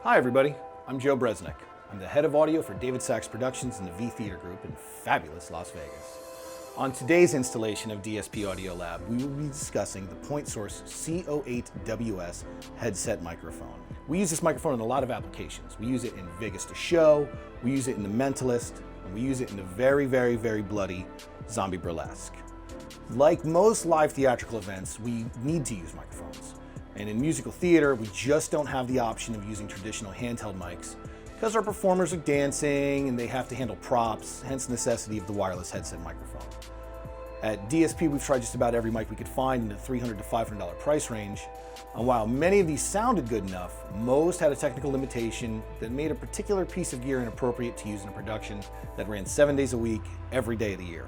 Hi everybody, I'm Joe Bresnick. I'm the head of audio for David Saxe Productions in the V Theater Group in fabulous Las Vegas. On today's installation of DSP Audio Lab, we will be discussing the Point Source CO-8WS headset microphone. We use this microphone in a lot of applications. We use it in Vegas to Show, we use it in The Mentalist, and we use it in the very, very, very bloody Zombie Burlesque. Like most live theatrical events, we need to use microphones. And in musical theater, we just don't have the option of using traditional handheld mics because our performers are dancing and they have to handle props, hence the necessity of the wireless headset microphone. At DSP, we've tried just about every mic we could find in the $300 to $500 price range. And while many of these sounded good enough, most had a technical limitation that made a particular piece of gear inappropriate to use in a production that ran 7 days a week, every day of the year.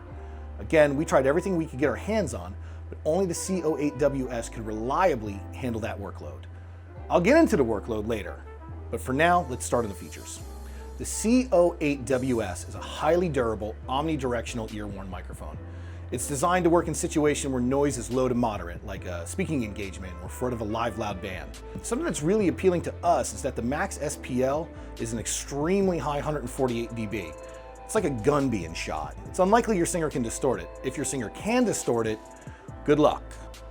Again, we tried everything we could get our hands on, but only the CO-8WS could reliably handle that workload. I'll get into the workload later, but for now, let's start on the features. The CO-8WS is a highly durable, omnidirectional ear-worn microphone. It's designed to work in situations where noise is low to moderate, like a speaking engagement or front of a live loud band. Something that's really appealing to us is that the max SPL is an extremely high 148 dB. It's like a gun being shot. It's unlikely your singer can distort it. If your singer can distort it, good luck.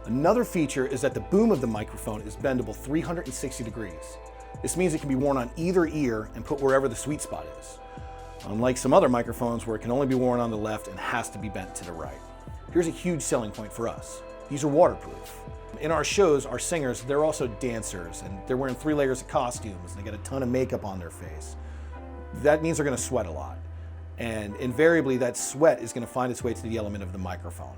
Another feature is that the boom of the microphone is bendable 360 degrees. This means it can be worn on either ear and put wherever the sweet spot is. Unlike some other microphones where it can only be worn on the left and has to be bent to the right. Here's a huge selling point for us. These are waterproof. In our shows, our singers, they're also dancers and they're wearing 3 layers of costumes and they get a ton of makeup on their face. That means they're gonna sweat a lot. And invariably that sweat is gonna find its way to the element of the microphone.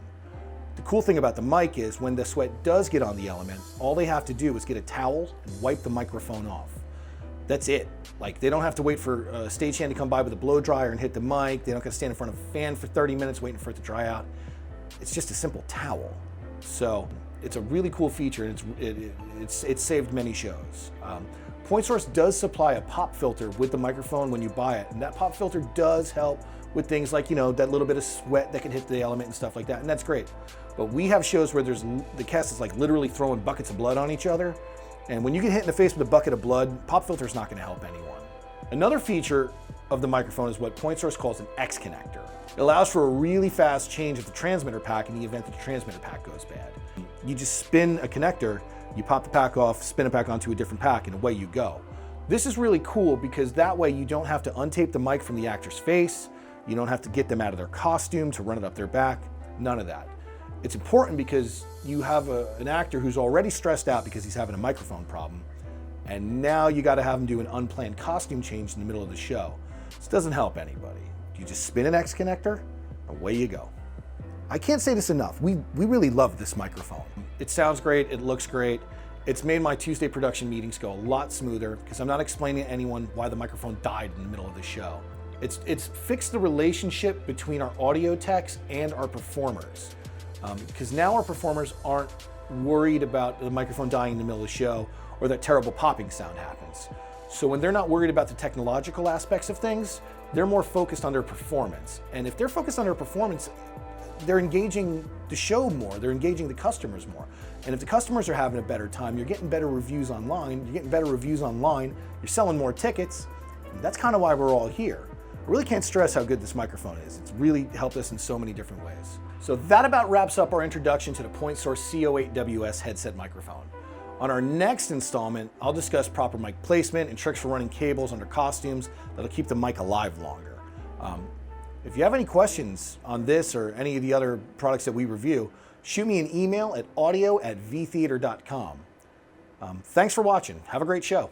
The cool thing about the mic is when the sweat does get on the element, all they have to do is get a towel and wipe the microphone off. That's it. Like, they don't have to wait for a stagehand to come by with a blow dryer and hit the mic. They don't have to stand in front of a fan for 30 minutes waiting for it to dry out. It's just a simple towel. So it's a really cool feature and it's saved many shows. Point Source does supply a pop filter with the microphone when you buy it, and that pop filter does help with things like, you know, that little bit of sweat that can hit the element and stuff like that, and that's great. But we have shows where the cast is like literally throwing buckets of blood on each other, and when you get hit in the face with a bucket of blood, pop filter is not going to help anyone. Another feature of the microphone is what Point Source calls an X connector. It allows for a really fast change of the transmitter pack in the event that the transmitter pack goes bad. You just spin a connector, you pop the pack off, spin it back onto a different pack, and away you go. This is really cool because that way you don't have to untape the mic from the actor's face, you don't have to get them out of their costume to run it up their back, none of that. It's important because you have an actor who's already stressed out because he's having a microphone problem, and now you gotta have him do an unplanned costume change in the middle of the show. This doesn't help anybody. You just spin an X connector, away you go. I can't say this enough, we really love this microphone. It sounds great, it looks great. It's made my Tuesday production meetings go a lot smoother because I'm not explaining to anyone why the microphone died in the middle of the show. It's fixed the relationship between our audio techs and our performers. Because now our performers aren't worried about the microphone dying in the middle of the show or that terrible popping sound happens. So when they're not worried about the technological aspects of things, they're more focused on their performance. And if they're focused on their performance, they're engaging the show more, they're engaging the customers more. And if the customers are having a better time, you're getting better reviews online, you're selling more tickets, and that's kind of why we're all here. I really can't stress how good this microphone is. It's really helped us in so many different ways. So that about wraps up our introduction to the Point Source CO-8WS headset microphone. On our next installment, I'll discuss proper mic placement and tricks for running cables under costumes that'll keep the mic alive longer. If you have any questions on this or any of the other products that we review, shoot me an email at audio@vtheater.com. Thanks for watching. Have a great show.